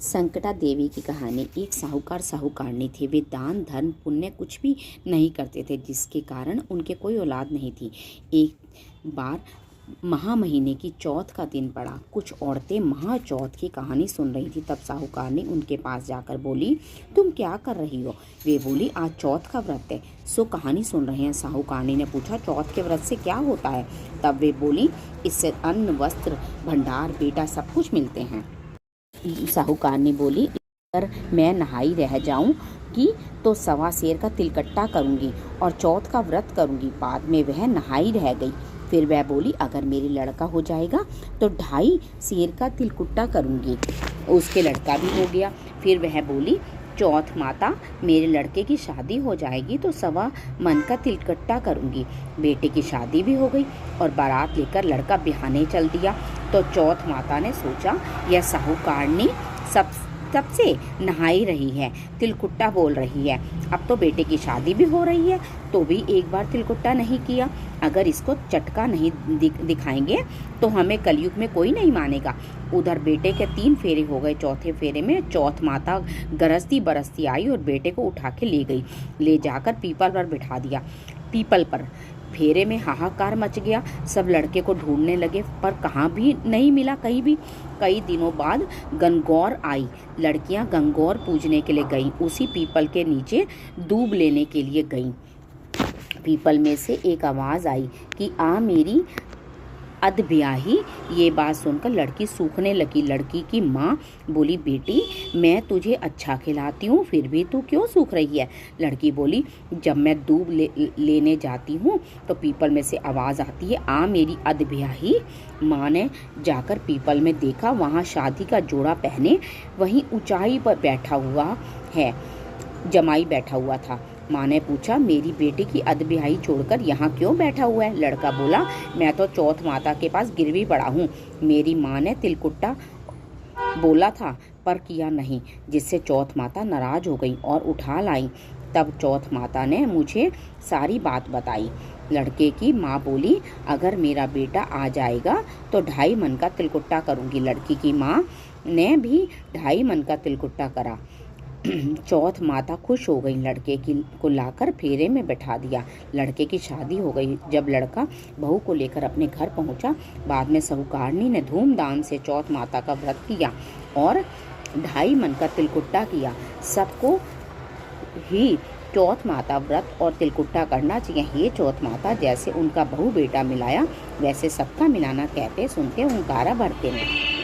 संकटा देवी की कहानी। एक साहूकार साहूकारनी थे। वे दान धर्म पुण्य कुछ भी नहीं करते थे, जिसके कारण उनके कोई औलाद नहीं थी। एक बार महा महीने की चौथ का दिन पड़ा। कुछ औरतें महा चौथ की कहानी सुन रही थी। तब साहूकारनी उनके पास जाकर बोली, तुम क्या कर रही हो? वे बोली, आज चौथ का व्रत है, सो कहानी सुन रहे हैं। साहूकारनी ने पूछा, चौथ के व्रत से क्या होता है? तब वे बोली, इससे अन्न वस्त्र भंडार बेटा सब कुछ मिलते हैं। साहूकारनी बोली, अगर मैं नहाई रह जाऊं कि तो सवा सेर का तिलकट्टा करूंगी और चौथ का व्रत करूंगी। बाद में वह नहाई रह गई। फिर वह बोली, अगर मेरी लड़का हो जाएगा तो 2.5 सेर का तिलकुट्टा करूंगी। उसके लड़का भी हो गया। फिर वह बोली, चौथ माता मेरे लड़के की शादी हो जाएगी तो 1.25 मन का तिलकट्टा करूंगी। बेटे की शादी भी हो गई और बारात लेकर लड़का बिहाने चल दिया। तो चौथ माता ने सोचा, यह साहूकारनी सबसे नहाई रही है, तिलकुट्टा बोल रही है। अब तो बेटे की शादी भी हो रही है तो भी एक बार तिलकुट्टा नहीं किया। अगर इसको चटका नहीं दिखाएंगे तो हमें कलयुग में कोई नहीं मानेगा। उधर बेटे के 3 फेरे हो गए। चौथे फेरे में चौथ माता गरजती बरसती आई और बेटे को उठा के ले गई। ले जाकर पीपल पर बिठा दिया। पीपल पर फेरे में हाहाकार मच गया। सब लड़के को ढूंढने लगे पर कहाँ भी नहीं मिला, कहीं भी। कई दिनों बाद गंगौर आई। लड़कियां गंगौर पूजने के लिए गईं। उसी पीपल के नीचे दूब लेने के लिए गईं। पीपल में से एक आवाज़ आई कि आ मेरी अधब्याही। ये बात सुनकर लड़की सूखने लगी। लड़की की माँ बोली, बेटी मैं तुझे अच्छा खिलाती हूँ, फिर भी तू क्यों सूख रही है? लड़की बोली, जब मैं दूब लेने जाती हूँ तो पीपल में से आवाज़ आती है, आ मेरी अधब्याही। माँ ने जाकर पीपल में देखा, वहाँ शादी का जोड़ा पहने वहीं ऊंचाई पर बैठा हुआ है जमाई बैठा हुआ था। माँ ने पूछा, मेरी बेटी की अधब्याही छोड़कर यहाँ क्यों बैठा हुआ है? लड़का बोला, मैं तो चौथ माता के पास गिरवी पड़ा हूँ। मेरी माँ ने तिलकुट्टा बोला था पर किया नहीं, जिससे चौथ माता नाराज हो गई और उठा लाई। तब चौथ माता ने मुझे सारी बात बताई। लड़के की माँ बोली, अगर मेरा बेटा आ जाएगा तो 2.5 मन का तिलकुट्टा करूँगी। लड़की की माँ ने भी 2.5 मन का तिलकुट्टा करा। चौथ माता खुश हो गई। लड़के को लाकर फेरे में बैठा दिया। लड़के की शादी हो गई। जब लड़का बहू को लेकर अपने घर पहुंचा, बाद में साहूकारनी ने धूमधाम से चौथ माता का व्रत किया और 2.5 मन का तिलकुट्टा किया। सबको ही चौथ माता व्रत और तिलकुट्टा करना चाहिए। हे चौथ माता, जैसे उनका बहू बेटा मिलाया वैसे सबका मिलाना कहते सुनते हुंकारा भरते हैं।